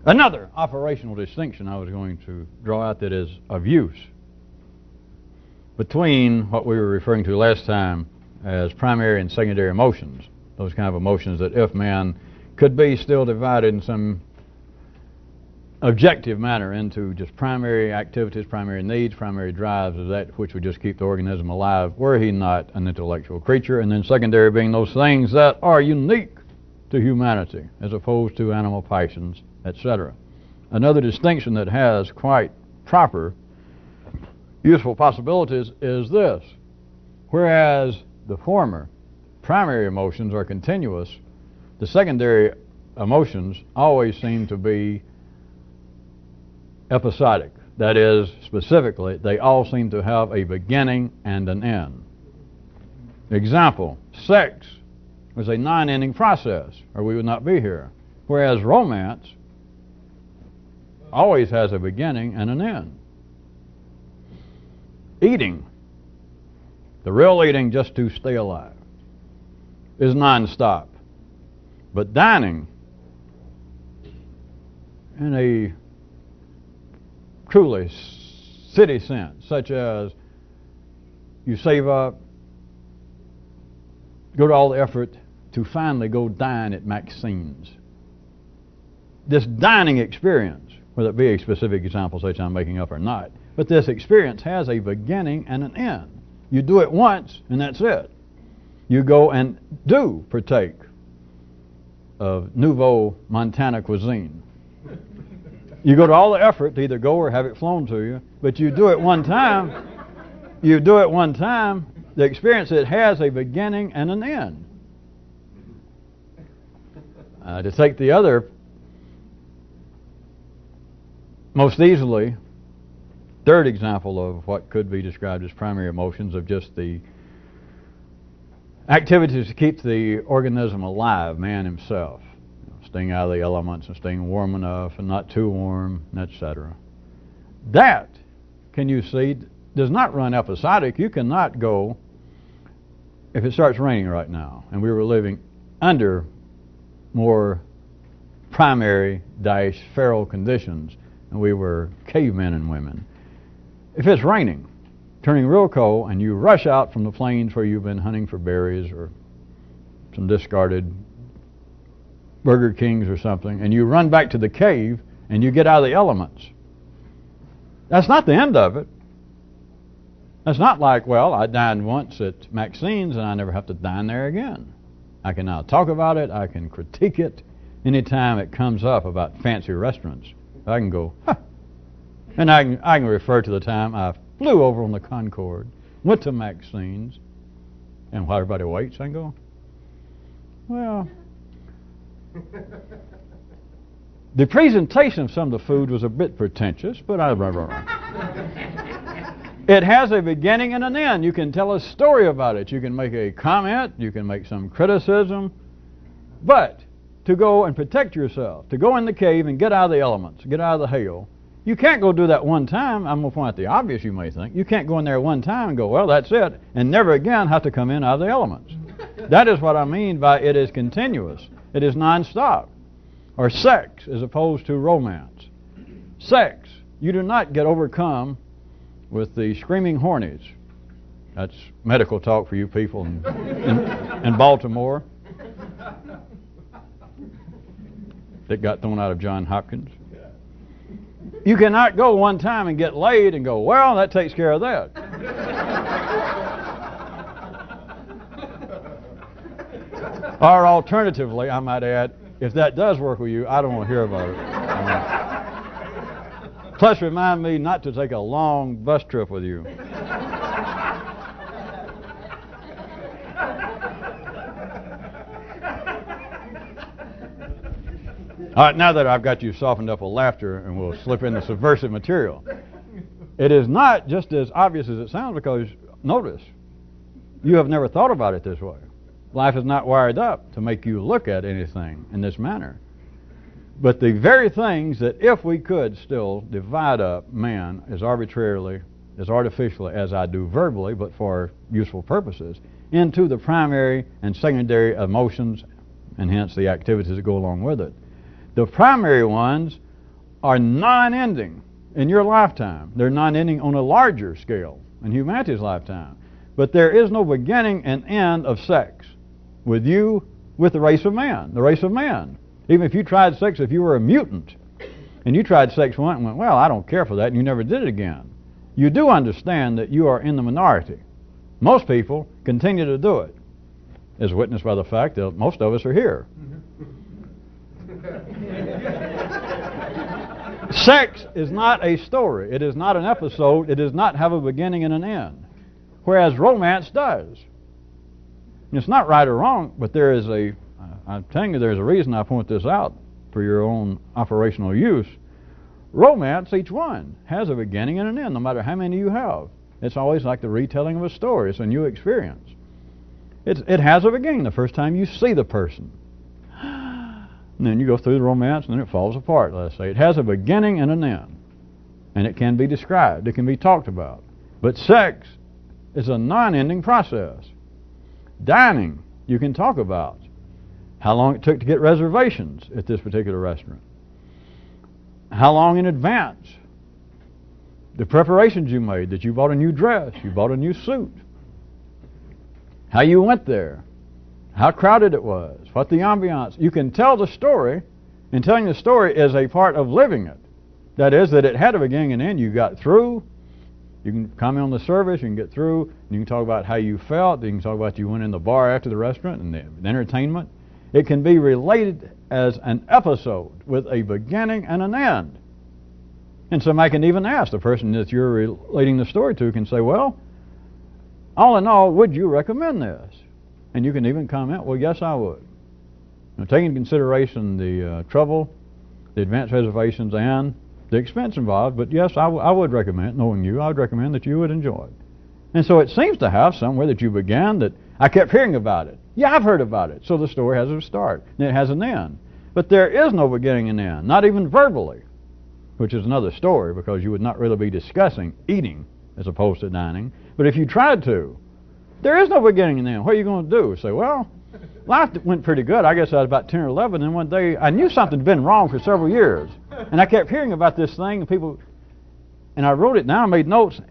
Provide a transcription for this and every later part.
Another operational distinction I was going to draw out that is of use between what we were referring to last time as primary and secondary emotions, those kind of emotions that if man could be still divided in some objective manner into just primary activities, primary needs, primary drives of that which would just keep the organism alive were he not an intellectual creature, and then secondary being those things that are unique to humanity as opposed to animal passions, etc. Another distinction that has quite proper useful possibilities is this. Whereas the former primary emotions are continuous, the secondary emotions always seem to be episodic. That is, specifically, they all seem to have a beginning and an end. Example, sex was a non-ending process, or we would not be here. Whereas romance always has a beginning and an end. Eating, the real eating just to stay alive, is non-stop. But dining, in a truly city sense, such as you save up, go to all the effort to finally go dine at Maxine's. This dining experience, whether it be a specific example such I'm making up or not, but this experience has a beginning and an end. You do it once and that's it. You go and do partake of nouveau Montana cuisine. You go to all the effort to either go or have it flown to you, but you do it one time. You do it one time. The experience, it has a beginning and an end. To take the other, most easily, third example of what could be described as primary emotions, of just the activities to keep the organism alive, man himself. Staying out of the elements and staying warm enough and not too warm, etc. That, can you see, does not run episodic. You cannot go, if it starts raining right now, and we were living under more primary - feral conditions, and we were cavemen and women. If it's raining, turning real cold, and you rush out from the plains where you've been hunting for berries or some discarded Burger Kings or something, and you run back to the cave and you get out of the elements. That's not the end of it. That's not like, well, I dined once at Maxine's and I never have to dine there again. I can now talk about it. I can critique it. Anytime it comes up about fancy restaurants, I can go, huh. And I can refer to the time I flew over on the Concorde, went to Maxine's, and while everybody waits, I can go, well, the presentation of some of the food was a bit pretentious, but it has a beginning and an end. You can tell a story about it. You can make a comment. You can make some criticism. But to go and protect yourself, to go in the cave and get out of the elements, get out of the hail, you can't go do that one time. I'm going to point out the obvious, you may think. You can't go in there one time and go, well, that's it, and never again have to come in out of the elements. That is what I mean by it is continuous. It is non-stop. Or sex as opposed to romance. Sex, you do not get overcome with the screaming hornies. That's medical talk for you people in Baltimore that got thrown out of Johns Hopkins. You cannot go one time and get laid and go, well, that takes care of that. Or alternatively, I might add, if that does work with you, I don't want to hear about it. Plus, remind me not to take a long bus trip with you. All right, now that I've got you softened up with laughter, and we'll slip in the subversive material. It is not just as obvious as it sounds, because, notice, you have never thought about it this way. Life is not wired up to make you look at anything in this manner. But the very things that if we could still divide up man as arbitrarily, as artificially as I do verbally, but for useful purposes, into the primary and secondary emotions, and hence the activities that go along with it. The primary ones are non-ending in your lifetime. They're non-ending on a larger scale in humanity's lifetime. But there is no beginning and end of sex with you, with the race of man. The race of man. Even if you tried sex, if you were a mutant, and you tried sex once and went, well, I don't care for that, and you never did it again, you do understand that you are in the minority. Most people continue to do it, as witnessed by the fact that most of us are here. Sex is not a story. It is not an episode. It does not have a beginning and an end, whereas romance does. And it's not right or wrong, but there is I'm telling you, there's a reason I point this out for your own operational use. Romance, each one, has a beginning and an end, no matter how many you have. It's always like the retelling of a story. It's a new experience. It has a beginning the first time you see the person. And then you go through the romance, and then it falls apart, let's say. It has a beginning and an end. And it can be described. It can be talked about. But sex is a non-ending process. Dining, you can talk about. How long it took to get reservations at this particular restaurant. How long in advance. The preparations you made, that you bought a new dress, you bought a new suit. How you went there. How crowded it was. What the ambiance. You can tell the story, and telling the story is a part of living it. That is, that it had a beginning and end. You got through. You can comment on the service, you can get through, and you can talk about how you felt. You can talk about you went in the bar after the restaurant and the entertainment. It can be related as an episode with a beginning and an end. And somebody can even ask, the person that you're relating the story to can say, well, all in all, would you recommend this? And you can even comment, well, yes, I would. Now, taking into consideration the trouble, the advance reservations, and the expense involved, but yes, I would recommend, knowing you, I would recommend that you would enjoy it. And so it seems to have somewhere that you began that I kept hearing about it. Yeah, I've heard about it. So the story has a start, and it has an end. But there is no beginning and end, not even verbally, which is another story, because you would not really be discussing eating as opposed to dining. But if you tried to, there is no beginning and end. What are you going to do? Say, well, life went pretty good. I guess I was about 10 or 11, and one day I knew something had been wrong for several years. And I kept hearing about this thing, and people, and I wrote it down, made notes,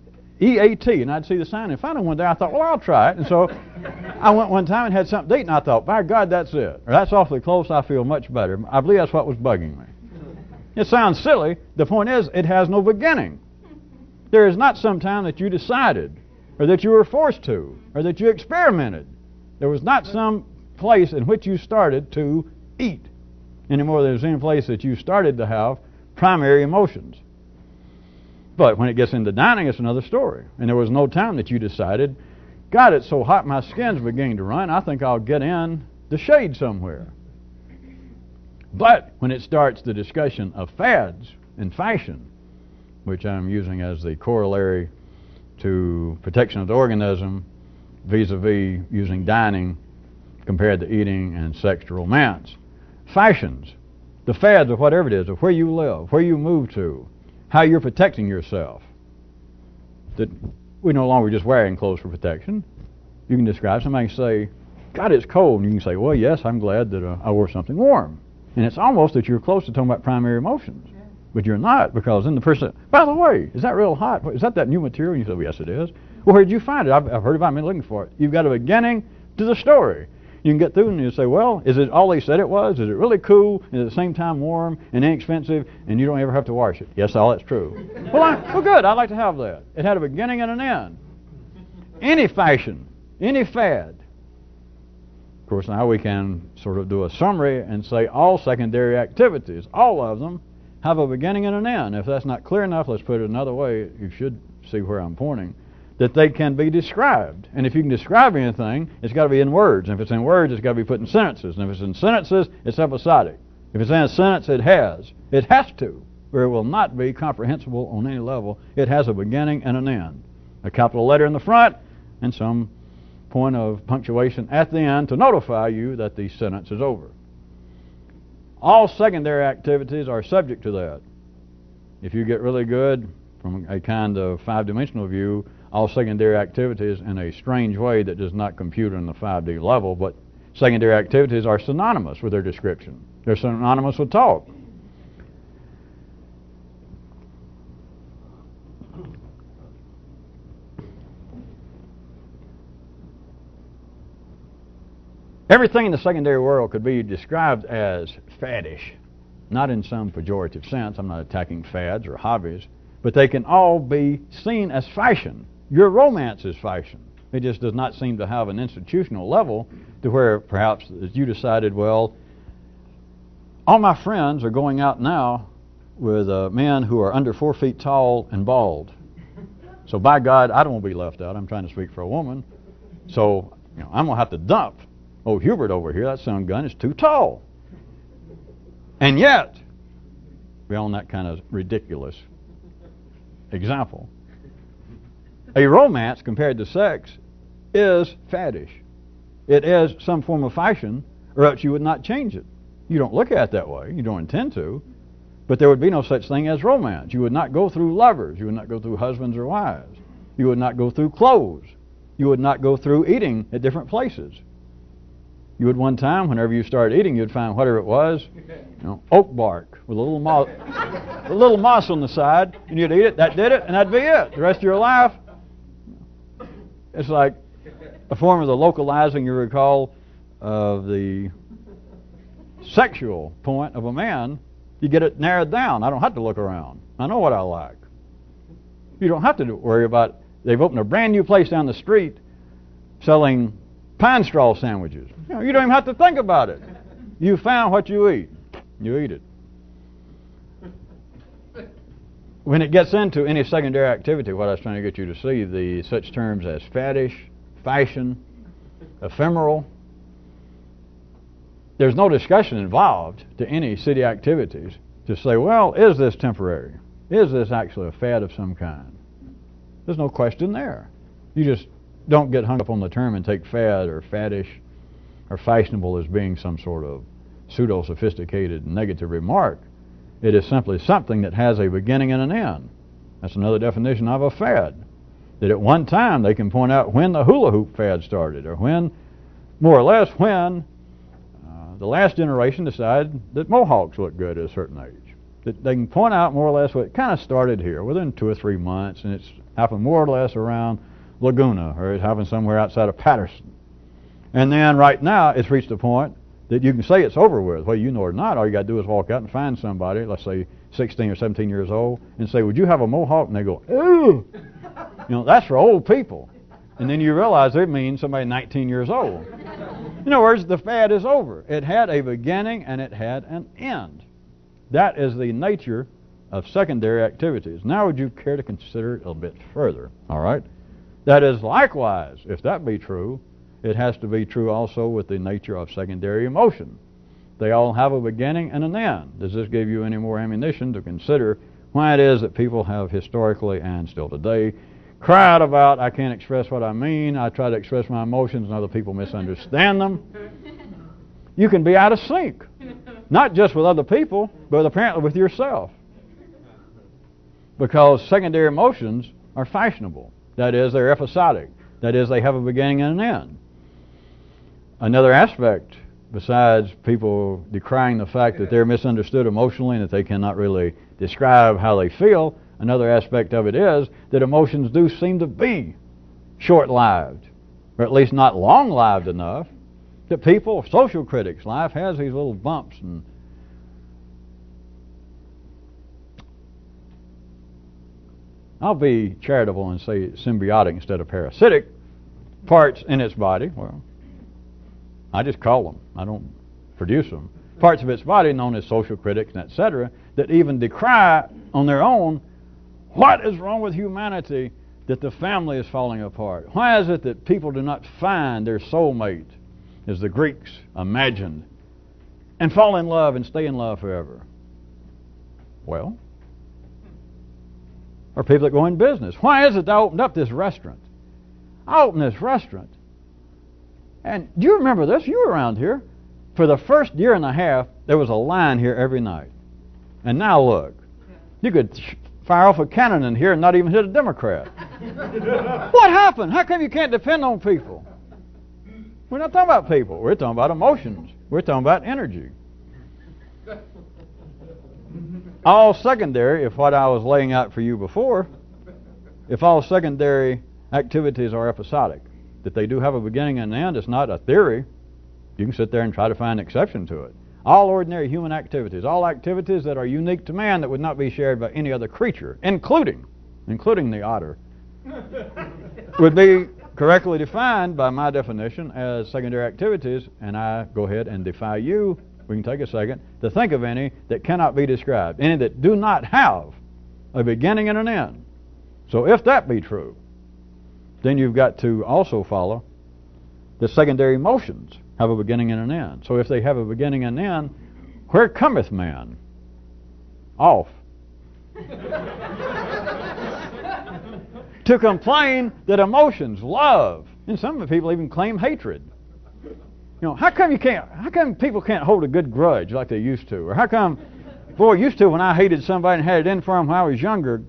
EAT, and I'd see the sign. And finally one day I thought, well, I'll try it. And so I went one time and had something to eat, and I thought, by God, that's it. Or that's awfully close, I feel much better. I believe that's what was bugging me. It sounds silly. The point is, it has no beginning. There is not some time that you decided, or that you were forced to, or that you experimented. There was not some place in which you started to eat anymore than there's any place that you started to have primary emotions. But when it gets into dining, it's another story. And there was no time that you decided, God, it's so hot my skin's beginning to run, I think I'll get in the shade somewhere. But when it starts the discussion of fads and fashion, which I'm using as the corollary to protection of the organism vis-a-vis using dining compared to eating and sex to romance. Fashions, the fads of whatever it is, of where you live, where you move to, how you're protecting yourself. That we no longer just wearing clothes for protection. You can describe somebody and say, God, it's cold. And you can say, well, yes, I'm glad that I wore something warm. And it's almost that you're close to talking about primary emotions. Yeah. But you're not, because then the person, by the way, is that real hot? Is that new material? And you say, well, yes, it is. Well, where did you find it? I've heard about it. I've been looking for it. You've got a beginning to the story. You can get through and you say, well, is it all they said it was? Is it really cool and at the same time warm and inexpensive and you don't ever have to wash it? Yes, all that's true. Well, good. I'd like to have that. It had a beginning and an end. Any fashion, any fad. Of course, now we can sort of do a summary and say all secondary activities, all of them, have a beginning and an end. If that's not clear enough, let's put it another way. You should see where I'm pointing. That they can be described. And if you can describe anything, it's got to be in words. And if it's in words, it's got to be put in sentences. And if it's in sentences, it's episodic. If it's in a sentence, it has to, or it will not be comprehensible on any level. It has a beginning and an end. A capital letter in the front and some point of punctuation at the end to notify you that the sentence is over. All secondary activities are subject to that. If you get really good from a kind of five-dimensional view, all secondary activities in a strange way that does not compute on the 5D level, but secondary activities are synonymous with their description. They're synonymous with talk. Everything in the secondary world could be described as faddish, not in some pejorative sense. I'm not attacking fads or hobbies, but they can all be seen as fashion. Your romance is fashion. It just does not seem to have an institutional level to where perhaps you decided, well, all my friends are going out now with men who are under 4 feet tall and bald. So by God, I don't want to be left out. I'm trying to speak for a woman. So I'm going to have to dump old Hubert over here. That son gun is too tall. And yet, beyond that kind of ridiculous example, a romance compared to sex is faddish. It is some form of fashion, or else you would not change it. You don't look at it that way. You don't intend to. But there would be no such thing as romance. You would not go through lovers. You would not go through husbands or wives. You would not go through clothes. You would not go through eating at different places. You would one time, whenever you started eating, you'd find whatever it was, oak bark with a little moss on the side, and you'd eat it. That did it, and that'd be it. The rest of your life, it's like a form of the localizing, you recall, of the sexual point of a man. You get it narrowed down. I don't have to look around. I know what I like. You don't have to worry about, they've opened a brand new place down the street selling pine straw sandwiches. You don't even have to think about it. You found what you eat. You eat it. When it gets into any secondary activity, what I was trying to get you to see, the such terms as faddish, fashion, ephemeral, there's no discussion involved to any city activities to say, well, is this temporary? Is this actually a fad of some kind? There's no question there. You just don't get hung up on the term and take fad or faddish or fashionable as being some sort of pseudo-sophisticated negative remark. It is simply something that has a beginning and an end. That's another definition of a fad. That at one time they can point out when the hula hoop fad started, or when, more or less, when the last generation decided that mohawks look good at a certain age. That they can point out more or less what kind of started here within 2 or 3 months, and it's happened more or less around Laguna, or it happened somewhere outside of Patterson. And then right now it's reached a point that you can say it's over with, whether you know or not. All you got to do is walk out and find somebody, let's say 16 or 17 years old, and say, would you have a mohawk? And they go, ooh. That's for old people. And then you realize it means somebody 19 years old. In other words, the fad is over. It had a beginning and it had an end. That is the nature of secondary activities. Now would you care to consider it a bit further? All right? That is likewise, if that be true, it has to be true also with the nature of secondary emotion. They all have a beginning and an end. Does this give you any more ammunition to consider why it is that people have historically and still today cried about, I can't express what I mean, I try to express my emotions and other people misunderstand them? You can be out of sync, not just with other people, but apparently with yourself. Because secondary emotions are fashionable. That is, they're episodic. That is, they have a beginning and an end. Another aspect, besides people decrying the fact that they're misunderstood emotionally and that they cannot really describe how they feel, another aspect of it is that emotions do seem to be short-lived, or at least not long-lived enough, that people, social critics, life has these little bumps and I'll be charitable and say symbiotic instead of parasitic parts in its body. Well, I just call them. I don't produce them. Parts of its body known as social critics and etc. that even decry on their own what is wrong with humanity that the family is falling apart. Why is it that people do not find their soulmate, as the Greeks imagined, and fall in love and stay in love forever? Well, or people that go in business. Why is it that I opened up this restaurant? I opened this restaurant. And do you remember this? You were around here. For the first year and a half, there was a line here every night. And now look. You could fire off a cannon in here and not even hit a Democrat. What happened? How come you can't depend on people? We're not talking about people. We're talking about emotions. We're talking about energy. All secondary, if what I was laying out for you before, if all secondary activities are episodic, that they do have a beginning and an end, it's not a theory, You can sit there and try to find an exception to it. All ordinary human activities, all activities that are unique to man that would not be shared by any other creature, including the otter, would be correctly defined by my definition as secondary activities, and I go ahead and defy you, we can take a second, to think of any that cannot be described, any that do not have a beginning and an end. So if that be true, then you've got to also follow the secondary motions have a beginning and an end. So if they have a beginning and end, where cometh man? Off. To complain that emotions, love, and some people even claim hatred. You know, how come people can't hold a good grudge like they used to? Or how come, boy, used to when I hated somebody and had it in for them when I was younger,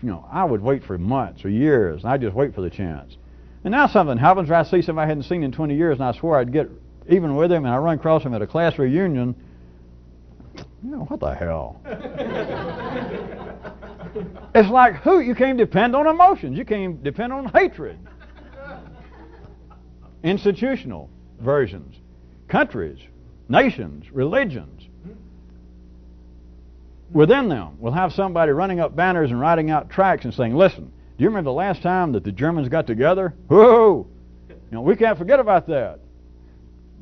you know, I would wait for months or years, and I'd just wait for the chance. And now something happens where I see somebody I hadn't seen in 20 years, and I swore I'd get even with him, and I run across him at a class reunion. You know, what the hell? It's like, you can't depend on emotions. You can't depend on hatred. Institutional versions, countries, nations, religions. Within them, we'll have somebody running up banners and writing out tracts and saying, listen, do you remember the last time that the Germans got together? Whoa! You know, we can't forget about that.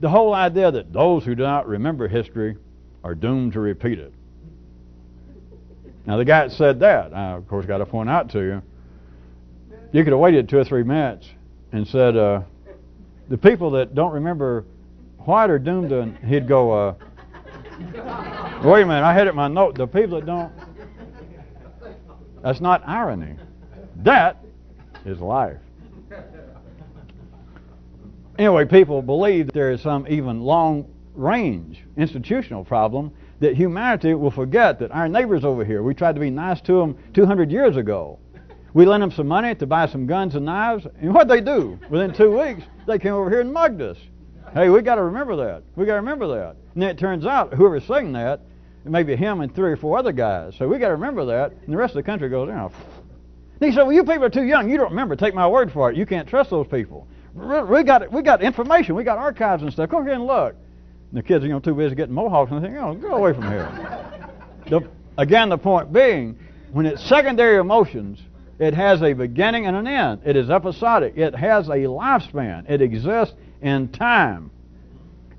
The whole idea that those who do not remember history are doomed to repeat it. Now, the guy that said that, I, of course, got to point out to you, you could have waited 2 or 3 minutes and said, the people that don't remember what are doomed to, he'd go, wait a minute, I had it in my note, the people that don't, that's not irony. That is life. Anyway, people believe that there is some even long-range institutional problem that humanity will forget that our neighbors over here, we tried to be nice to them 200 years ago. We lent them some money to buy some guns and knives, and what'd they do? Within 2 weeks, they came over here and mugged us. Hey, we got to remember that. We got to remember that. And then it turns out whoever's saying that, maybe him and 3 or 4 other guys. So we got to remember that, and the rest of the country goes, you know. And he said, well, you people are too young. You don't remember. Take my word for it. You can't trust those people. We got information. We got archives and stuff. Come here and look. And the kids are too busy getting mohawks and they think, go away from here. Again, the point being, when it's secondary emotions, it has a beginning and an end. It is episodic. It has a lifespan. It exists in time.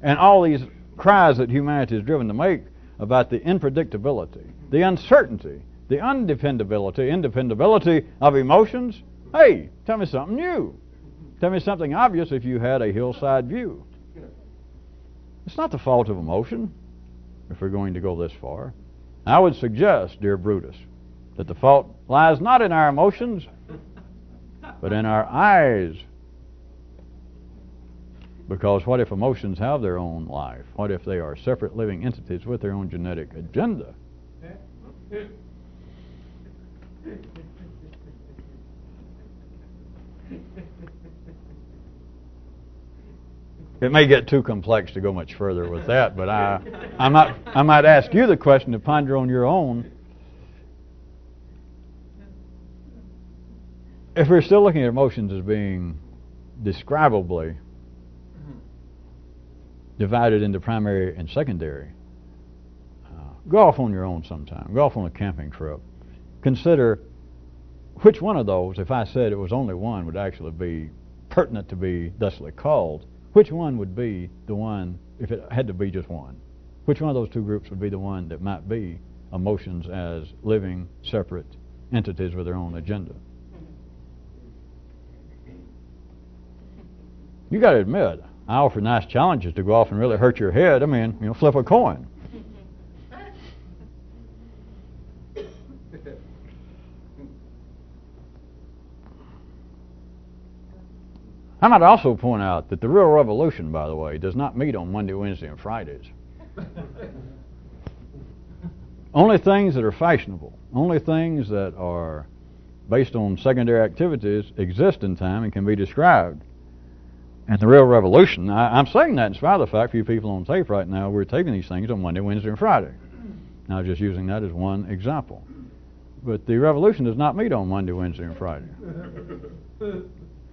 And all these cries that humanity is driven to make about the unpredictability, the uncertainty, the independability of emotions. Hey, tell me something new. Tell me something obvious if you had a hillside view. It's not the fault of emotion, if we're going to go this far. I would suggest, dear Brutus, that the fault lies not in our emotions, but in our eyes. Because what if emotions have their own life? What if they are separate living entities with their own genetic agenda? It may get too complex to go much further with that, but I might ask you the question to ponder on your own. If we're still looking at emotions as being describably divided into primary and secondary, go off on your own sometime. Go off on a camping trip. Consider which one of those, if I said it was only one, would actually be pertinent to be thusly called. Which one would be the one, if it had to be just one? Which one of those two groups would be the one that might be emotions as living, separate entities with their own agenda? You got to admit, I offer nice challenges to go off and really hurt your head. I mean, flip a coin. I might also point out that the real revolution, by the way, does not meet on Monday, Wednesday, and Fridays. Only things that are fashionable, only things that are based on secondary activities exist in time and can be described. And the real revolution, I'm saying that in spite of the fact for you people on tape right now, we're taping these things on Monday, Wednesday, and Friday. Now, just using that as one example. But the revolution does not meet on Monday, Wednesday, and Friday.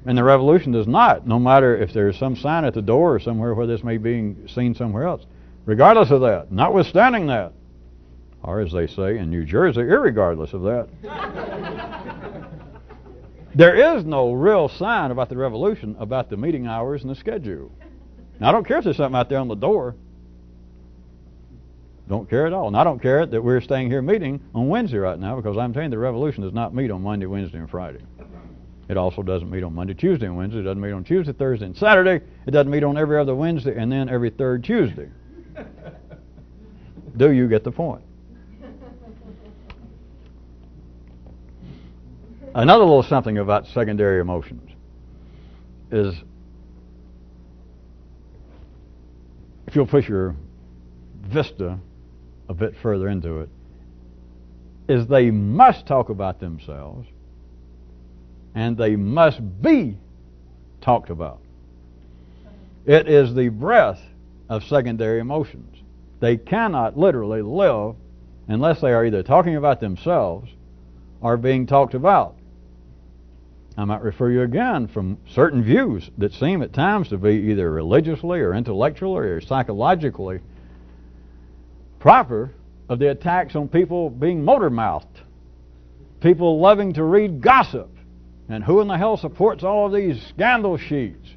And the revolution does not, no matter if there's some sign at the door or somewhere where this may be seen somewhere else. Regardless of that, notwithstanding that, or as they say in New Jersey, irregardless of that, there is no real sign about the revolution about the meeting hours and the schedule. Now, I don't care if there's something out there on the door. Don't care at all. And I don't care that we're staying here meeting on Wednesday right now, because I'm telling you the revolution does not meet on Monday, Wednesday, and Friday. It also doesn't meet on Monday, Tuesday, and Wednesday. It doesn't meet on Tuesday, Thursday, and Saturday. It doesn't meet on every other Wednesday and then every third Tuesday. Do you get the point? Another little something about secondary emotions is, if you'll push your vista a bit further into it, is they must talk about themselves and they must be talked about. It is the breath of secondary emotions. They cannot literally live unless they are either talking about themselves or being talked about. I might refer you again from certain views that seem at times to be either religiously or intellectually or psychologically proper, of the attacks on people being motor-mouthed, people loving to read gossip, and who in the hell supports all of these scandal sheets,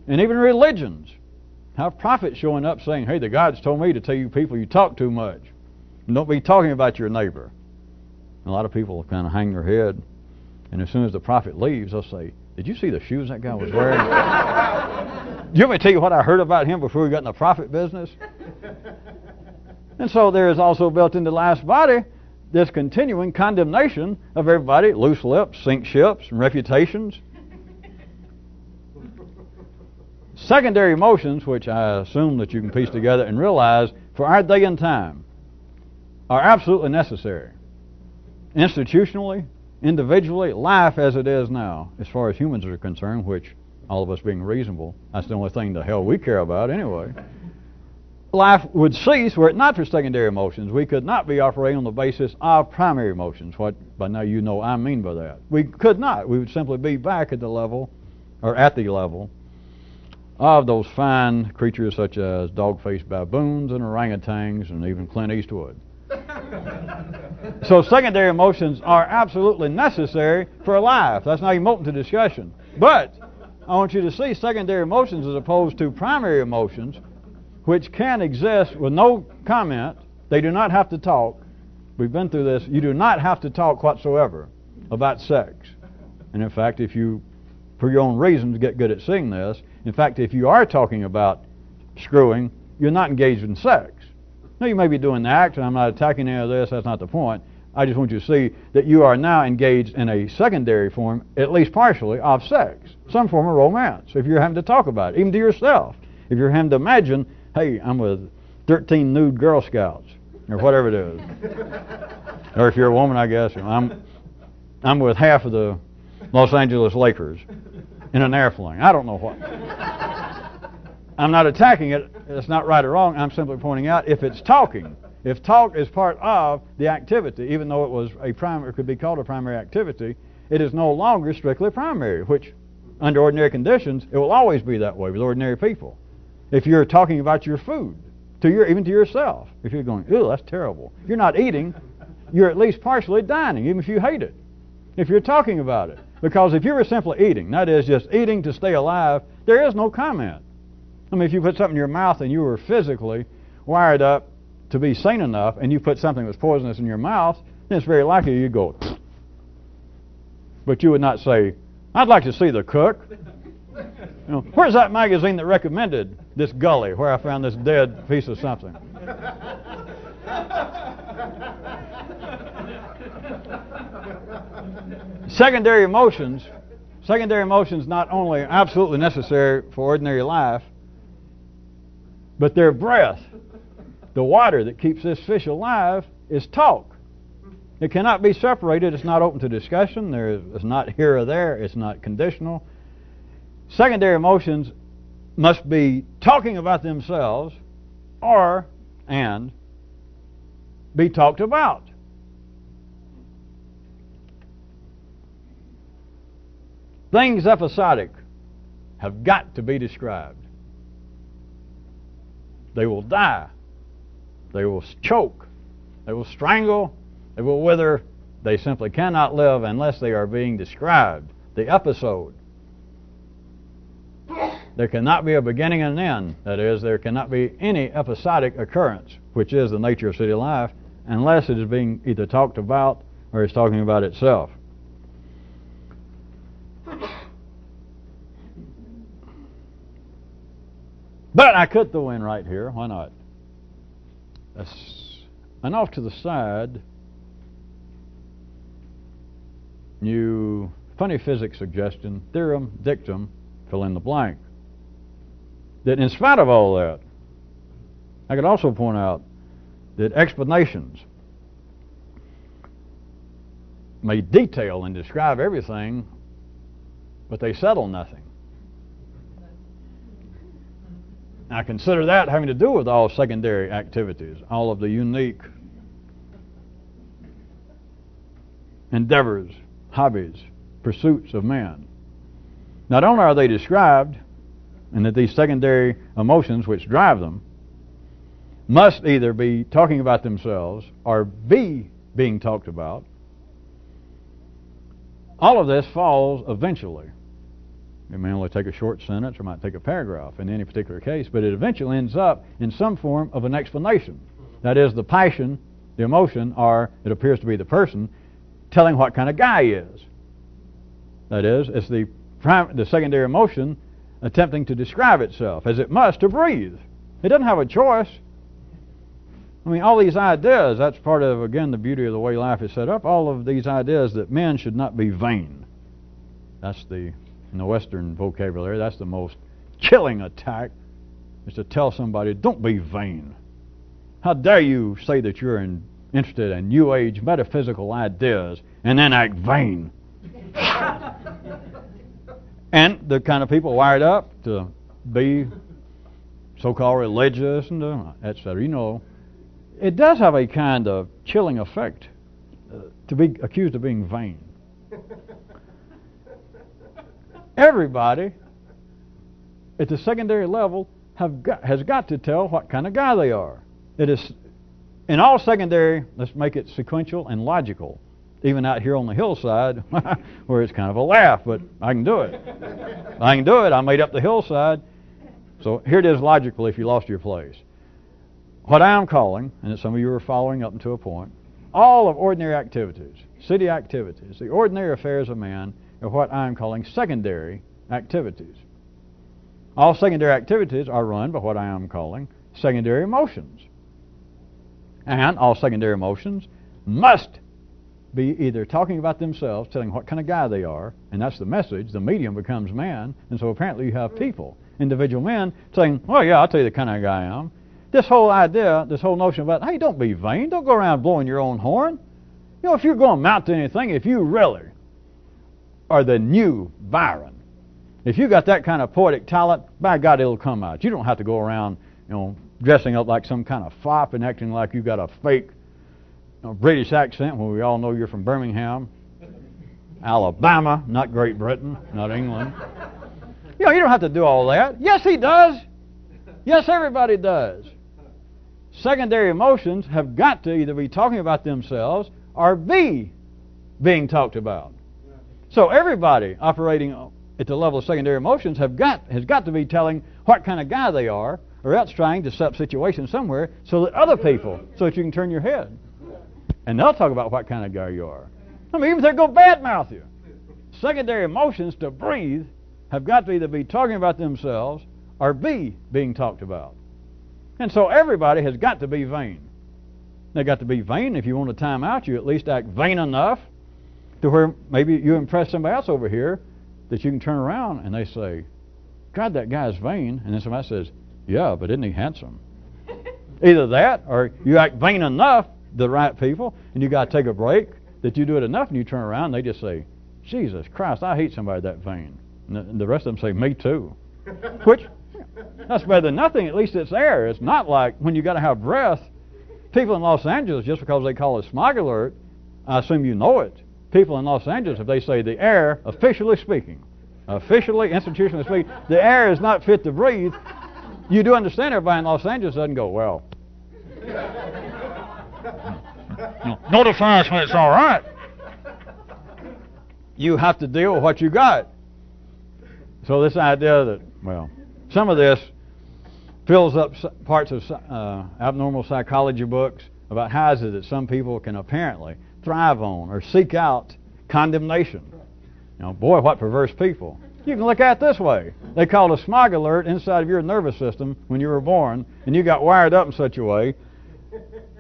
and even religions have prophets showing up saying, hey, the God's told me to tell you people you talk too much, and don't be talking about your neighbor. And a lot of people kind of hang their head, and as soon as the prophet leaves, they'll say, did you see the shoes that guy was wearing? Do you want me to tell you what I heard about him before we got in the prophet business? And so there is also built into life's body this continuing condemnation of everybody, loose lips, sink ships, and reputations. Secondary emotions, which I assume that you can piece together and realize for our day and time, are absolutely necessary. Institutionally, individually, life as it is now, as far as humans are concerned, which all of us being reasonable, that's the only thing the hell we care about anyway. Life would cease were it not for secondary emotions. We could not be operating on the basis of primary emotions. What by now you know I mean by that. We could not. We would simply be back at the level, or at the level, of those fine creatures such as dog-faced baboons and orangutans and even Clint Eastwood. So secondary emotions are absolutely necessary for life. That's not even open to discussion. But I want you to see secondary emotions as opposed to primary emotions, which can exist with no comment. They do not have to talk. We've been through this. You do not have to talk whatsoever about sex. And in fact, if you, for your own reasons, get good at seeing this, in fact, if you are talking about screwing, you're not engaged in sex. Now, you may be doing the act, and I'm not attacking any of this. That's not the point. I just want you to see that you are now engaged in a secondary form, at least partially, of sex. Some form of romance, if you're having to talk about it, even to yourself. If you're having to imagine, hey, I'm with 13 nude Girl Scouts, or whatever it is. Or if you're a woman, I guess, I'm with half of the Los Angeles Lakers in an airplane. I don't know what. I'm not attacking it. It's not right or wrong. I'm simply pointing out if it's talking. If talk is part of the activity, even though it was a primary, it could be called a primary activity, it is no longer strictly primary, which under ordinary conditions, it will always be that way with ordinary people. If you're talking about your food, even to yourself, if you're going, ew, that's terrible, you're not eating, you're at least partially dining, even if you hate it, if you're talking about it. Because if you were simply eating, that is just eating to stay alive, there is no comment. I mean, if you put something in your mouth and you were physically wired up to be sane enough, and you put something that's poisonous in your mouth, then it's very likely you'd go, but you would not say, I'd like to see the cook. You know, where's that magazine that recommended this gully where I found this dead piece of something? Secondary emotions not only are absolutely necessary for ordinary life, but their breath, the water that keeps this fish alive, is talk. It cannot be separated. It's not open to discussion. It's not here or there. It's not conditional. Secondary emotions must be talking about themselves and be talked about. Things episodic have got to be described. They will die. They will choke. They will strangle. They will wither. They simply cannot live unless they are being described. The episode. There cannot be a beginning and an end. That is, there cannot be any episodic occurrence, which is the nature of city life, unless it is being either talked about or is talking about itself. But I could throw in right here, why not? And off to the side, new funny physics suggestion, theorem, dictum, fill in the blank. That in spite of all that, I could also point out that explanations may detail and describe everything, but they settle nothing. I consider that having to do with all secondary activities, all of the unique endeavors, hobbies, pursuits of man. Not only are they described, and that these secondary emotions which drive them must either be talking about themselves or be being talked about, all of this falls eventually. It may only take a short sentence or it might take a paragraph in any particular case, but it eventually ends up in some form of an explanation. That is, the passion, the emotion, or it appears to be the person telling what kind of guy he is. That is, it's the secondary emotion attempting to describe itself, as it must to breathe. It doesn't have a choice. I mean, all these ideas, that's part of, again, the beauty of the way life is set up, all of these ideas that men should not be vain. That's in the Western vocabulary, that's the most chilling attack, is to tell somebody, don't be vain. How dare you say that you're interested in New Age metaphysical ideas and then act vain? And the kind of people wired up to be so-called religious and etc. You know, it does have a kind of chilling effect to be accused of being vain. Everybody at the secondary level has got to tell what kind of guy they are. It is in all secondary, let's make it sequential and logical. Even out here on the hillside, where it's kind of a laugh, but I can do it. I can do it. I made up the hillside. So here it is logical if you lost your place. What I am calling, and some of you are following up to a point, all of ordinary activities, city activities, the ordinary affairs of man, are what I am calling secondary activities. All secondary activities are run by what I am calling secondary emotions. And all secondary emotions must be either talking about themselves, telling what kind of guy they are, and that's the message. The medium becomes man, and so apparently you have people, individual men, saying, well, yeah, I'll tell you the kind of guy I am. This whole idea, this whole notion about, hey, don't be vain. Don't go around blowing your own horn. You know, if you're going to amount to anything, if you really are the new Byron, if you got that kind of poetic talent, by God, it'll come out. You don't have to go around, you know, dressing up like some kind of fop and acting like you've got a fake British accent when we all know you're from Birmingham, Alabama, not Great Britain, not England. You know, you don't have to do all that. Yes, he does. Yes, everybody does. Secondary emotions have got to either be talking about themselves or be being talked about. So everybody operating at the level of secondary emotions has got to be telling what kind of guy they are, or else trying to set up situations somewhere so that other people, so that you can turn your head. And they'll talk about what kind of guy you are. I mean, even if they're going to badmouth you. Secondary emotions to breathe have got to either be talking about themselves or be being talked about. And so everybody has got to be vain. They've got to be vain. If you want to time out, you at least act vain enough to where maybe you impress somebody else over here that you can turn around and they say, God, that guy's vain. And then somebody says, yeah, but isn't he handsome? Either that or you act vain enough, the right people, and you got to take a break, that you do it enough and you turn around and they just say, Jesus Christ, I hate somebody that vain. And the rest of them say, me too. Which, that's better than nothing. At least it's there. It's not like when you got to have breath. People in Los Angeles, just because they call it smog alert, I assume you know it. People in Los Angeles, if they say the air, officially speaking, Officially, institutionally speaking, the air is not fit to breathe. You do understand everybody in Los Angeles doesn't go, well, notify us when it's all right. You have to deal with what you got. So this idea that, well, some of this fills up parts of abnormal psychology books about how is it that some people can apparently thrive on or seek out condemnation. You know, boy, what perverse people. You can look at it this way. They called a smog alert inside of your nervous system when you were born, and you got wired up in such a way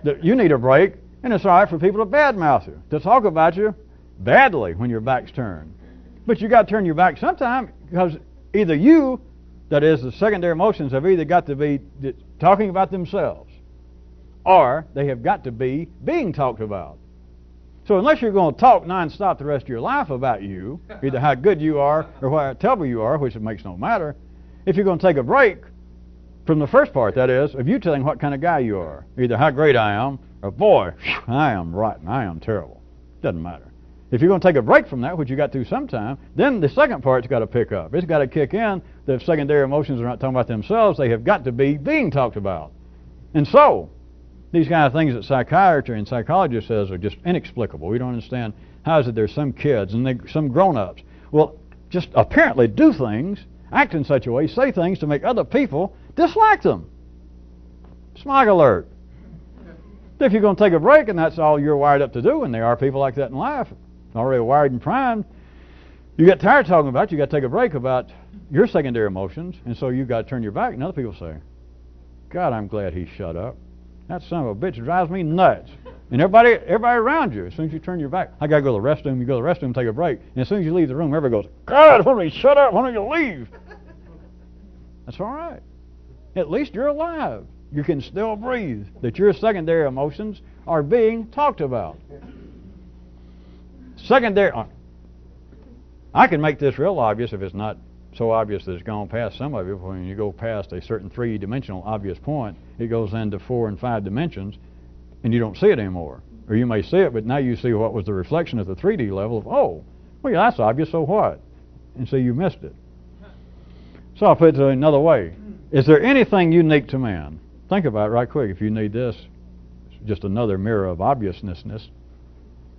that you need a break, and it's all right for people to badmouth you, to talk about you badly when your back's turned. But you got to turn your back sometime, because either you, that is, the secondary emotions, have either got to be talking about themselves, or they have got to be being talked about. So unless you're going to talk nonstop the rest of your life about you, either how good you are or what terrible you are, which it makes no matter, if you're going to take a break from the first part, that is, of you telling what kind of guy you are, either how great I am, or boy, I am rotten, I am terrible. Doesn't matter. If you're going to take a break from that, which you got to sometime, then the second part's got to pick up. It's got to kick in that if secondary emotions are not talking about themselves, they have got to be being talked about. And so, these kind of things that psychiatry and psychology says are just inexplicable. We don't understand how is it there's some kids and some grown-ups will just apparently do things, act in such a way, say things to make other people dislike them. Smog alert. If you're going to take a break and that's all you're wired up to do, and there are people like that in life, already wired and primed, you get tired of talking about it, you got to take a break about your secondary emotions, and so you got to turn your back, and other people say, God, I'm glad he shut up. That son of a bitch drives me nuts. And everybody around you, as soon as you turn your back, I got to go to the restroom, you go to the restroom, take a break, and as soon as you leave the room, everybody goes, God, why don't you shut up, why don't you leave? That's all right. At least you're alive. You can still breathe. That your secondary emotions are being talked about. Secondary, I can make this real obvious if it's not so obvious that it's gone past some of you. When you go past a certain three-dimensional obvious point, it goes into 4 and 5 dimensions, and you don't see it anymore. Or you may see it, but now you see what was the reflection at the 3D level of, oh, well, yeah, that's obvious, so what? And so you missed it. So I'll put it another way. Is there anything unique to man? Think about it right quick. If you need this, it's just another mirror of obviousness.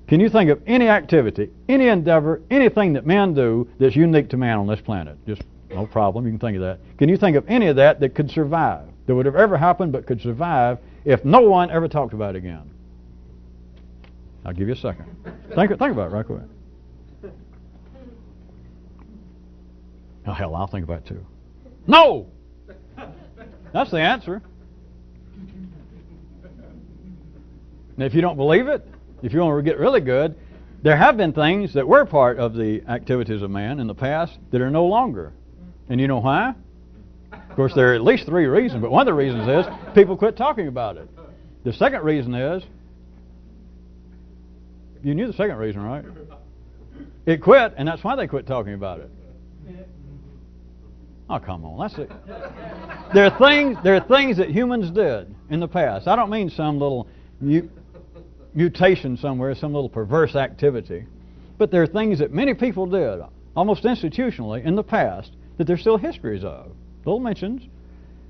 Can you think of any activity, any endeavor, anything that men do that's unique to man on this planet? Just no problem, you can think of that. Can you think of any of that that could survive, that would have ever happened but could survive if no one ever talked about it again? I'll give you a second. Think about it right quick. Oh, hell, I'll think about it too. No! That's the answer. And if you don't believe it, if you want to get really good, there have been things that were part of the activities of man in the past that are no longer. And you know why? Of course, there are at least 3 reasons, but one of the reasons is people quit talking about it. The second reason is, you knew the second reason, right? It quit, and that's why they quit talking about it. Oh, come on. That's it. There are things that humans did in the past. I don't mean some little mutation somewhere, some little perverse activity. But there are things that many people did, almost institutionally, in the past, that there's still histories of, little mentions,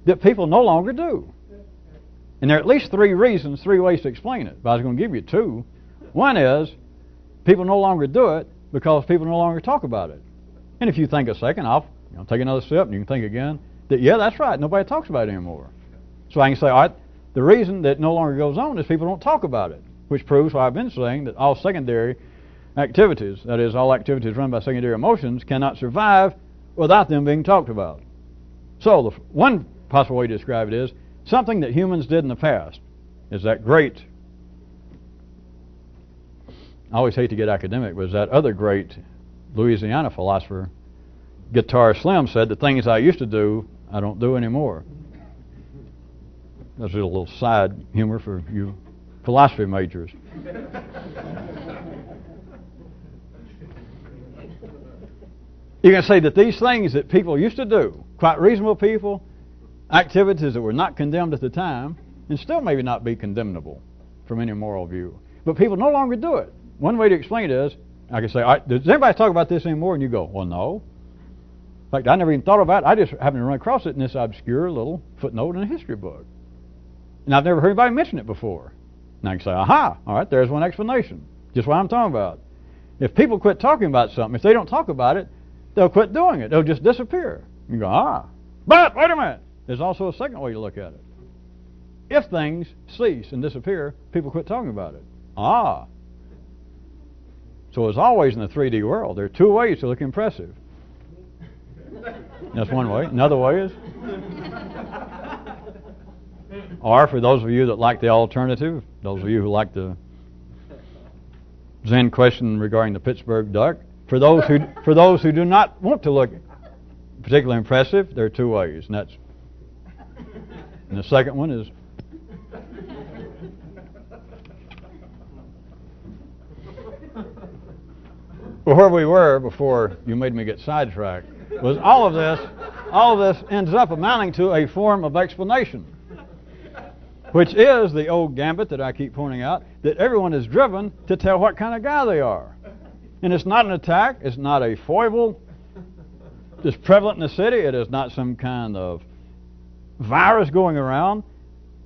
that people no longer do. And there are at least 3 reasons, 3 ways to explain it. But I was going to give you 2. One is, people no longer do it because people no longer talk about it. And if you think a second, I'll take another sip and you can think again, that yeah, that's right, nobody talks about it anymore. So I can say, all right, the reason that no longer goes on is people don't talk about it. Which proves what I've been saying, that all secondary activities, that is, all activities run by secondary emotions, cannot survive without them being talked about. So the one possible way to describe it is something that humans did in the past is that great, I always hate to get academic, but that other great Louisiana philosopher, Guitar Slim, said, the things I used to do, I don't do anymore. That's a little side humor for you philosophy majors. You can say that these things that people used to do, quite reasonable people, activities that were not condemned at the time, and still maybe not be condemnable from any moral view, but people no longer do it. One way to explain it is, I can say, all right, does anybody talk about this anymore? And you go, well, no. fact, I never even thought about it. I just happened to run across it in this obscure little footnote in a history book. And I've never heard anybody mention it before. And I can say, aha, all right, there's one explanation. Just what I'm talking about. If people quit talking about something, if they don't talk about it, they'll quit doing it. They'll just disappear. You go, ah. But, wait a minute, there's also a second way to look at it. If things cease and disappear, people quit talking about it. Ah. So as always in the 3D world, there are two ways to look impressive. That's one way. Another way is, or for those of you that like the alternative, those of you who like the Zen question regarding the Pittsburgh duck, for those who do not want to look particularly impressive, there are two ways, and the second one is where we were before you made me get sidetracked was all of this ends up amounting to a form of explanation, which is the old gambit that I keep pointing out, that everyone is driven to tell what kind of guy they are. And it's not an attack, it's not a foible that's prevalent in the city, it is not some kind of virus going around.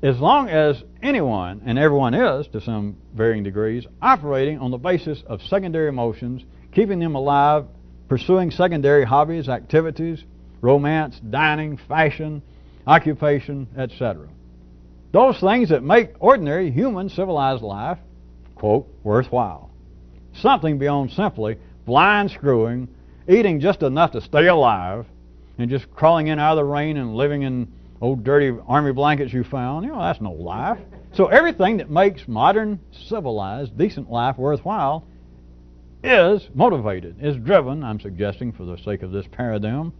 As long as anyone, and everyone is to some varying degrees, operating on the basis of secondary emotions, keeping them alive, pursuing secondary hobbies, activities, romance, dining, fashion, occupation, etc. Those things that make ordinary human civilized life, quote, worthwhile. Something beyond simply blind screwing, eating just enough to stay alive, and just crawling in out of the rain and living in old dirty army blankets you found. You know, that's no life. So everything that makes modern, civilized, decent life worthwhile is motivated, is driven, I'm suggesting for the sake of this paradigm,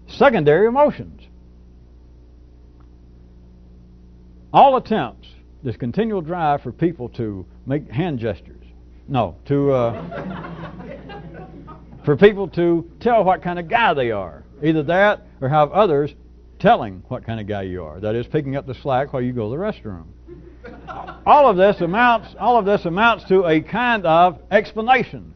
secondary emotions. All attempts, this continual drive for people to make hand gestures, for people to tell what kind of guy they are. Either that or have others telling what kind of guy you are. That is, picking up the slack while you go to the restroom. All of this amounts to a kind of explanation.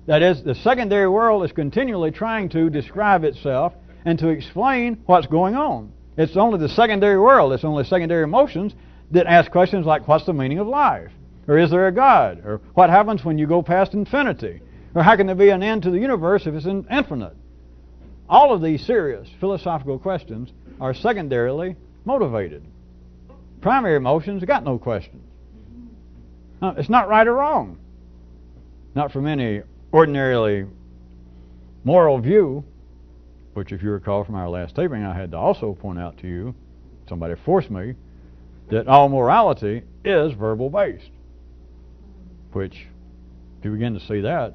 That is, the secondary world is continually trying to describe itself and to explain what's going on. It's only the secondary world, it's only secondary emotions that ask questions like, what's the meaning of life? Or is there a God? Or what happens when you go past infinity? Or how can there be an end to the universe if it's infinite? All of these serious philosophical questions are secondarily motivated. Primary emotions got no questions. It's not right or wrong. Not from any ordinarily moral view, which if you recall from our last taping, I had to also point out to you, somebody forced me, that all morality is verbal based. Which, if you begin to see that,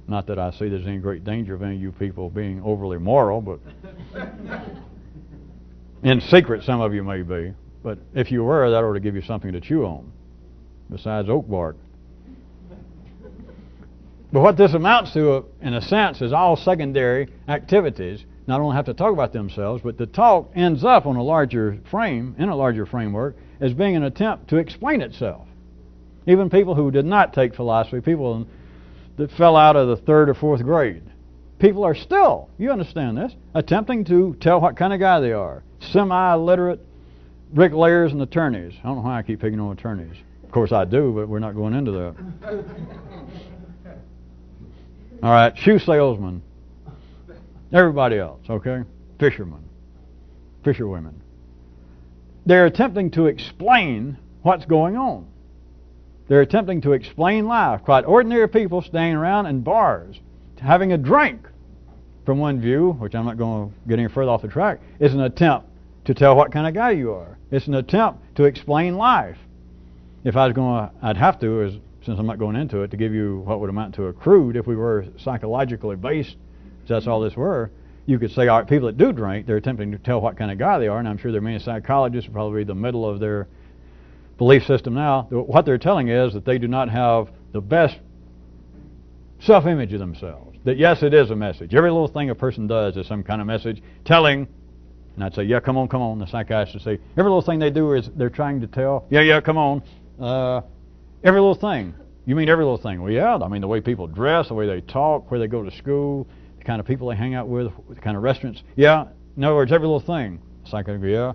not that I see there's any great danger of any of you people being overly moral, but in secret some of you may be. But if you were, that ought to give you something to chew on, besides oak bark. But what this amounts to, in a sense, is all secondary activities not only have to talk about themselves, but the talk ends up on a larger frame, in a larger framework, as being an attempt to explain itself. Even people who did not take philosophy, people that fell out of the 3rd or 4th grade, people are still, you understand this, attempting to tell what kind of guy they are. Semi-literate bricklayers and attorneys. I don't know why I keep picking on attorneys. Of course I do, but we're not going into that. All right, shoe salesmen. Everybody else, okay? Fishermen. Fisherwomen. They're attempting to explain what's going on. They're attempting to explain life. Quite ordinary people staying around in bars, having a drink, from one view, which I'm not going to get any further off the track, is an attempt to tell what kind of guy you are. It's an attempt to explain life. If I was going to, I'd have to, since I'm not going into it, to give you what would amount to a crude, if we were psychologically based, if that's all this were, you could say, all right, people that do drink, they're attempting to tell what kind of guy they are, and I'm sure there are many psychologists, probably the middle of their belief system now. What they're telling is that they do not have the best self-image of themselves. That yes, it is a message. Every little thing a person does is some kind of message telling, and I'd say, yeah, come on, the psychiatrist would say, every little thing they do is they're trying to tell, yeah, come on, every little thing. You mean every little thing? Well, yeah, I mean the way people dress, the way they talk, where they go to school, the kind of people they hang out with, the kind of restaurants. Yeah, in other words, every little thing. Psychology, yeah.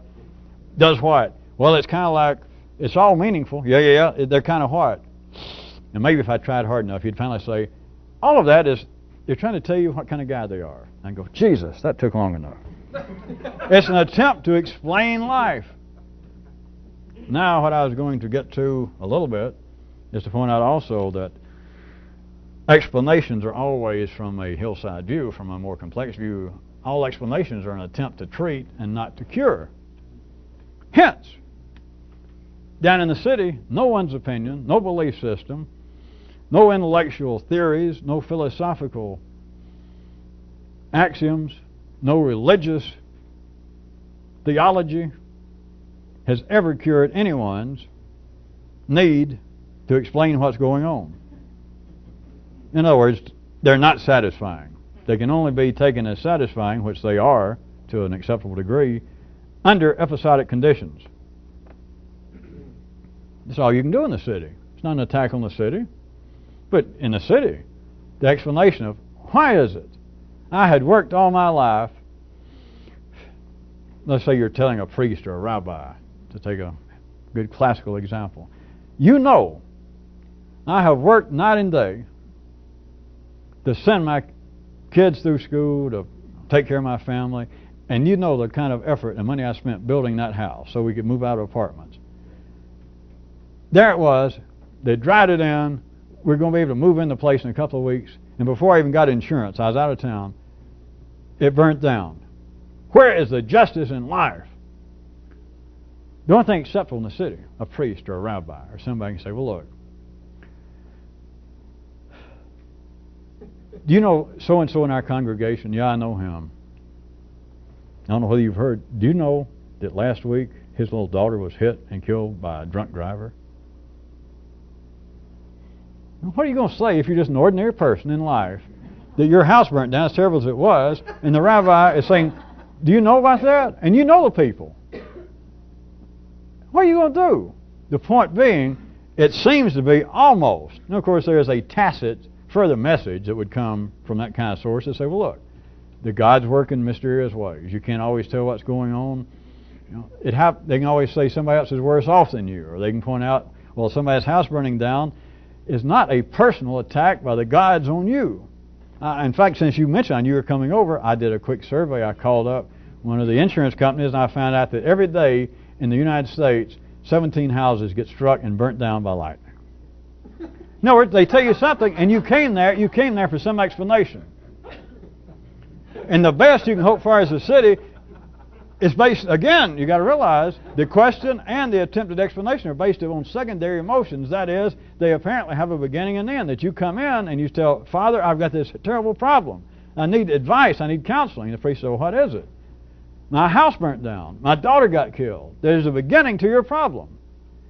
Does what? Well, it's kind of like, it's all meaningful. Yeah. They're kind of what? And maybe if I tried hard enough, you'd finally say, all of that is, they're trying to tell you what kind of guy they are. And I go, Jesus, that took long enough. It's an attempt to explain life. Now, what I was going to get to a little bit is to point out also that explanations are always from a hillside view, from a more complex view. All explanations are an attempt to treat and not to cure. Hence, down in the city, no one's opinion, no belief system, no intellectual theories, no philosophical axioms, no religious theology has ever cured anyone's need to explain what's going on. In other words, they're not satisfying. They can only be taken as satisfying, which they are to an acceptable degree, under episodic conditions. That's all you can do in the city. It's not an attack on the city. But in the city, the explanation of why is it? I had worked all my life. Let's say you're telling a priest or a rabbi, to take a good classical example. You know, I have worked night and day to send my kids through school, to take care of my family, and you know the kind of effort and money I spent building that house so we could move out of apartments. There it was. They dried it in. We're going to be able to move in the place in a couple of weeks. And before I even got insurance, I was out of town. It burnt down. Where is the justice in life? The only thing acceptable in the city, a priest or a rabbi or somebody can say, well, look, do you know so-and-so in our congregation? Yeah, I know him. I don't know whether you've heard. Do you know that last week his little daughter was hit and killed by a drunk driver? What are you going to say if you're just an ordinary person in life, that your house burnt down as terrible as it was, and the rabbi is saying, do you know about that? And you know the people. What are you going to do? The point being, it seems to be almost, and of course there is a tacit further message that would come from that kind of source that say, well, look, the God's work in mysterious ways. You can't always tell what's going on. You know, they can always say somebody else is worse off than you, or they can point out, well, somebody's house burning down is not a personal attack by the gods on you. In fact, since you mentioned you were coming over, I did a quick survey. I called up one of the insurance companies, and I found out that every day in the United States, 17 houses get struck and burnt down by lightning. In other words, they tell you something, and you came there for some explanation. And the best you can hope for as a city is based, again, you got to realize, the question and the attempted explanation are based on secondary emotions. That is, they apparently have a beginning and end. That you come in and you tell, Father, I've got this terrible problem. I need advice. I need counseling. The priest says, well, what is it? My house burnt down. My daughter got killed. There's a beginning to your problem.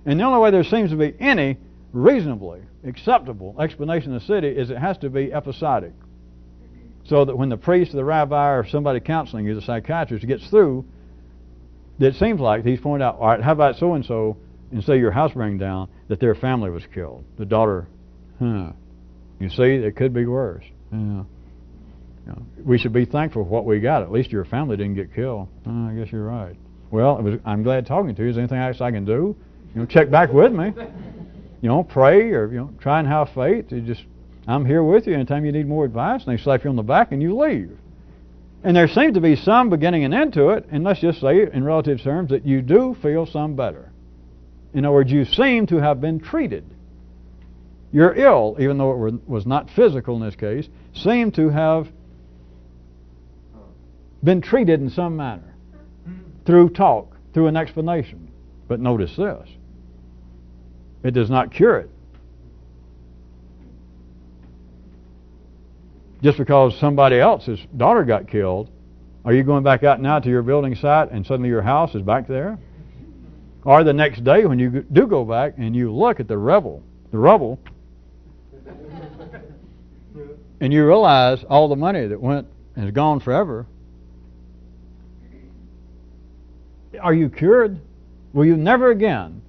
And the only way there seems to be any reasonably acceptable explanation in the city is it has to be episodic. So that when the priest or the rabbi or somebody counseling you, the psychiatrist, gets through, it seems like he's pointed out, all right, how about so-and-so, and say your house burned down, that their family was killed. The daughter, you see, it could be worse. You know, we should be thankful for what we got. At least your family didn't get killed. I guess you're right. Well, I'm glad talking to you. Is there anything else I can do? Check back with me. Pray or try and have faith. I'm here with you anytime you need more advice. And they slap you on the back and you leave. And there seems to be some beginning and end to it. And let's just say, in relative terms, that you do feel some better. In other words, you seem to have been treated. You're ill, even though it was not physical in this case, seem to have been treated in some manner through talk, through an explanation. But notice this. It does not cure it. Just because somebody else's daughter got killed, are you going back out now to your building site and suddenly your house is back there? Or the next day when you do go back and you look at the rubble, and you realize all the money that went and is gone forever, are you cured? Will you never again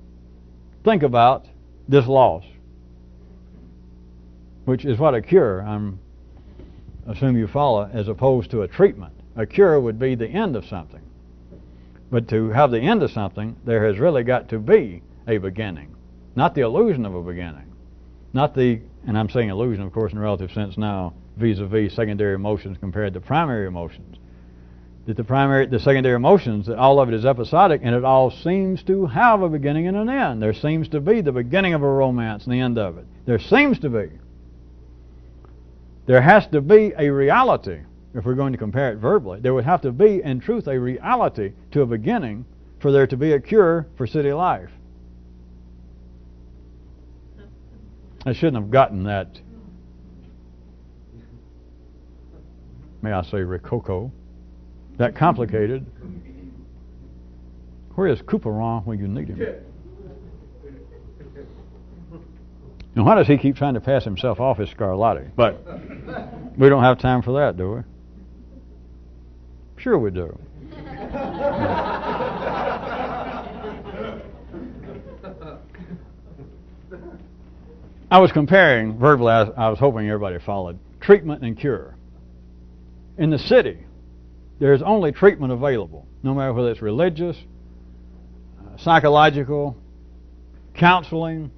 think about this loss? Which is what a cure, I'm assume you follow, as opposed to a treatment. A cure would be the end of something. But to have the end of something, there has really got to be a beginning. Not the illusion of a beginning. Not the, and I'm saying illusion, of course, in a relative sense now, vis-a-vis secondary emotions compared to primary emotions. That the secondary emotions, that all of it is episodic, and it all seems to have a beginning and an end. There seems to be the beginning of a romance and the end of it. There seems to be. There has to be a reality, if we're going to compare it verbally. There would have to be, in truth, a reality to a beginning for there to be a cure for city life. I shouldn't have gotten that, may I say, rococo, that complicated. Where is Couperin when you need him? And why does he keep trying to pass himself off as Scarlatti? But we don't have time for that, do we? Sure we do. I was comparing, verbally, I was hoping everybody followed, treatment and cure. In the city, there's only treatment available, no matter whether it's religious, psychological, counseling,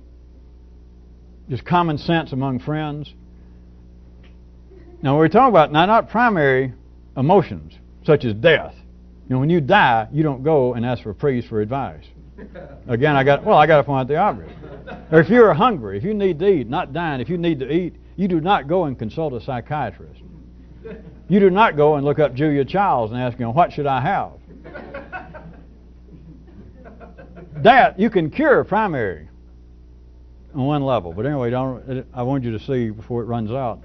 just common sense among friends. Now, we're talking about not primary emotions, such as death. You know, when you die, you don't go and ask for a priest for advice. Again, I got to point out the obvious. Or if you're hungry, if you need to eat, not dying, if you need to eat, you do not go and consult a psychiatrist. You do not go and look up Julia Childs and ask, what should I have? That you can cure primary on one level. But anyway, I want you to see, before it runs out,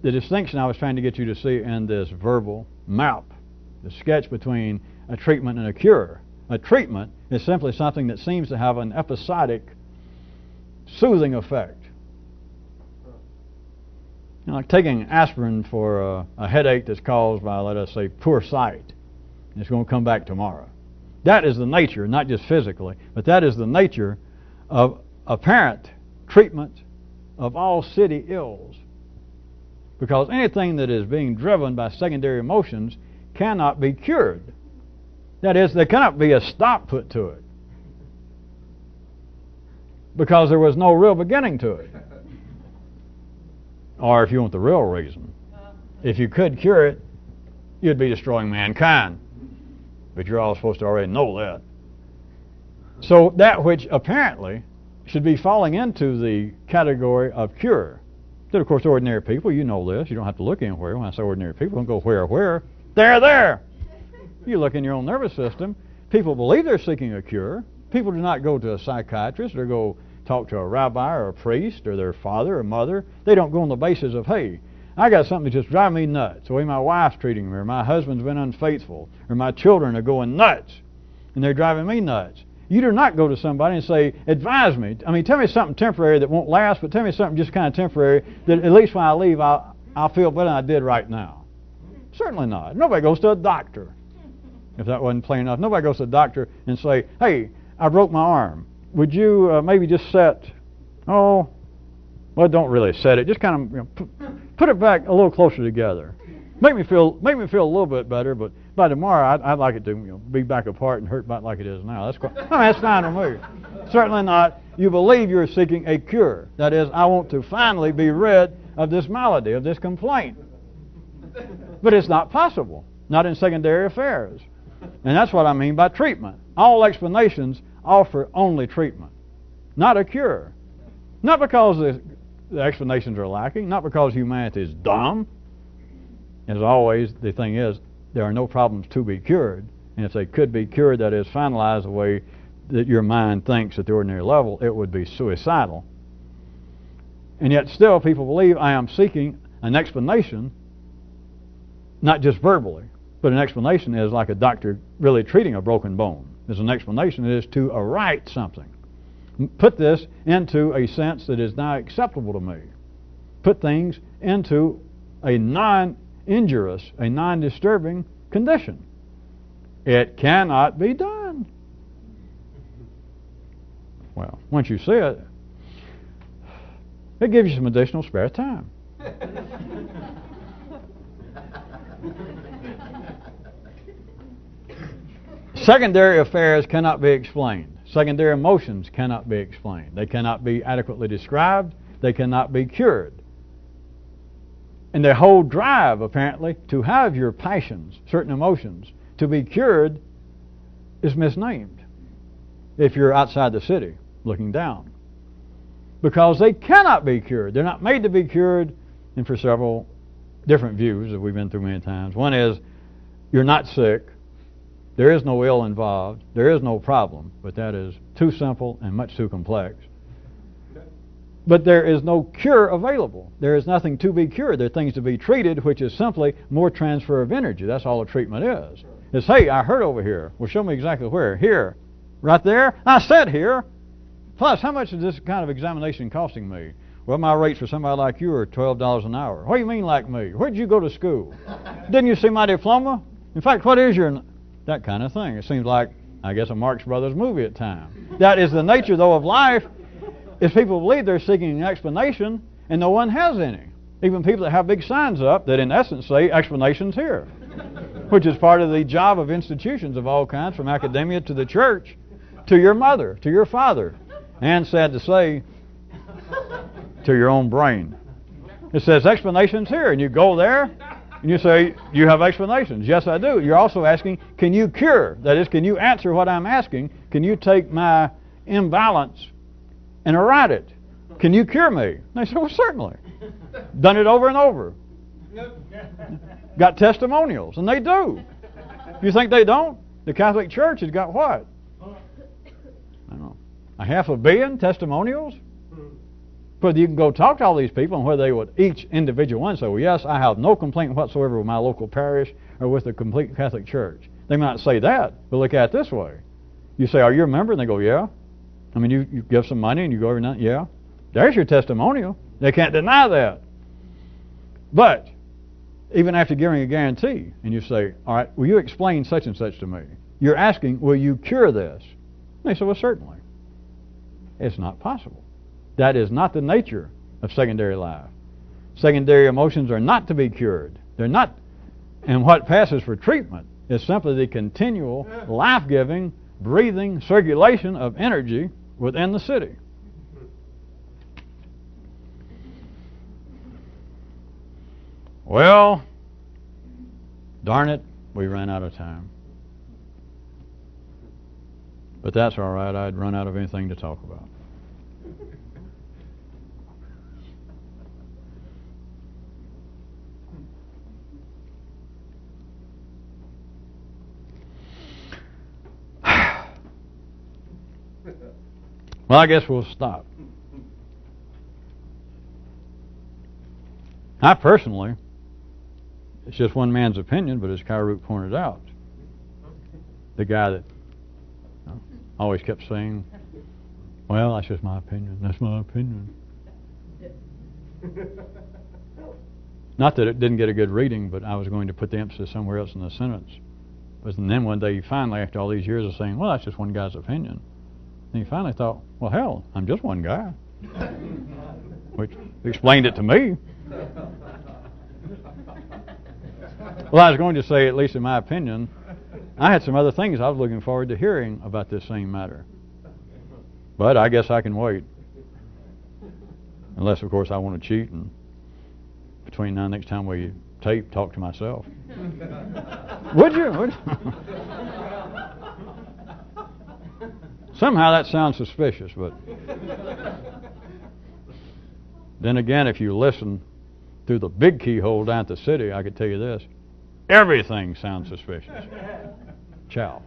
the distinction I was trying to get you to see in this verbal map, the sketch between a treatment and a cure. A treatment is simply something that seems to have an episodic soothing effect. You know, like taking aspirin for a headache that's caused by, let us say, poor sight. It's going to come back tomorrow. That is the nature, not just physically, but that is the nature of apparent treatment of all city ills. Because anything that is being driven by secondary emotions cannot be cured. That is, there cannot be a stop put to it. Because there was no real beginning to it. Or if you want the real reason, if you could cure it, you'd be destroying mankind. But you're all supposed to already know that. So that which apparently should be falling into the category of cure. That, of course, ordinary people, you know this. You don't have to look anywhere. When I say ordinary people, don't go where. They're there. You look in your own nervous system. People believe they're seeking a cure. People do not go to a psychiatrist or go talk to a rabbi or a priest or their father or mother. They don't go on the basis of, hey, I got something that just drives me nuts. The way my wife's treating me, or my husband's been unfaithful, or my children are going nuts, and they're driving me nuts. You do not go to somebody and say, advise me. I mean, tell me something temporary that won't last, but tell me something just kind of temporary that at least when I leave, I'll feel better than I did right now. Certainly not. Nobody goes to a doctor. If that wasn't plain enough, nobody goes to a doctor and say, hey, I broke my arm. Would you maybe just set, well, don't really set it. Just kind of put it back a little closer together. Make me feel a little bit better, but by tomorrow I'd like it to be back apart and hurt back like it is now. That's fine with me. Certainly not. You believe you're seeking a cure. That is, I want to finally be rid of this malady, of this complaint. But it's not possible. Not in secondary affairs. And that's what I mean by treatment. All explanations offer only treatment, not a cure. Not because the explanations are lacking, not because humanity is dumb. As always, the thing is, there are no problems to be cured. And if they could be cured, that is, finalized the way that your mind thinks at the ordinary level, it would be suicidal. And yet still people believe I am seeking an explanation, not just verbally, but an explanation is like a doctor really treating a broken bone. There's an explanation that is to right something. Put this into a sense that is now acceptable to me. Put things into a non-injurious, a non-disturbing condition. It cannot be done. Well, once you see it, it gives you some additional spare time. Secondary affairs cannot be explained. Secondary emotions cannot be explained. They cannot be adequately described. They cannot be cured. And the whole drive, apparently, to have your passions, certain emotions, to be cured is misnamed if you're outside the city looking down. Because they cannot be cured. They're not made to be cured, and for several different views that we've been through many times. One is, you're not sick. There is no ill involved. There is no problem. But that is too simple and much too complex. But there is no cure available. There is nothing to be cured. There are things to be treated, which is simply more transfer of energy. That's all a treatment is. It's, hey, I hurt over here. Well, show me exactly where. Here. Right there? I said here. Plus, how much is this kind of examination costing me? Well, my rates for somebody like you are $12 an hour. What do you mean like me? Where did you go to school? Didn't you see my diploma? In fact, what is your... That kind of thing. It seems like, I guess, a Marx Brothers movie at times. That is the nature, though, of life, is people believe they're seeking an explanation, and no one has any. Even people that have big signs up that, in essence, say, explanations here. Which is part of the job of institutions of all kinds, from academia to the church, to your mother, to your father, and, sad to say, to your own brain. It says explanations here, and you go there, and you say, you have explanations. Yes, I do. You're also asking, can you cure? That is, can you answer what I'm asking? Can you take my imbalance and right it? Can you cure me? And they say, well, certainly. Done it over and over. Got testimonials, and they do. You think they don't? The Catholic Church has got what? I don't know, 500 million testimonials? But you can go talk to all these people, and whether they would, each individual one say, well, yes, I have no complaint whatsoever with my local parish or with the complete Catholic Church. They might say that, but look at it this way. You say, are you a member? And they go, yeah. I mean, you give some money and you go every night, yeah. There's your testimonial. They can't deny that. But even after giving a guarantee, and you say, all right, will you explain such and such to me? You're asking, will you cure this? And they say, well, certainly. It's not possible. That is not the nature of secondary life. Secondary emotions are not to be cured. They're not. And what passes for treatment is simply the continual life-giving, breathing circulation of energy within the city. Well, darn it, we ran out of time. But that's all right. I'd run out of anything to talk about. Well, I guess we'll stop. I personally, it's just one man's opinion, but as Kyruk pointed out, the guy that always kept saying, well, that's just my opinion, that's my opinion. Not that it didn't get a good reading, but I was going to put the emphasis somewhere else in the sentence. But then one day, finally, after all these years of saying, well, that's just one guy's opinion, and he finally thought, well, hell, I'm just one guy. Which explained it to me. Well, I was going to say, at least in my opinion, I had some other things I was looking forward to hearing about this same matter. But I guess I can wait. Unless, of course, I want to cheat and between now and next time we tape, talk to myself. Would you? Would you? Somehow that sounds suspicious, but then again, if you listen through the big keyhole down at the city, I could tell you this. Everything sounds suspicious. Ciao.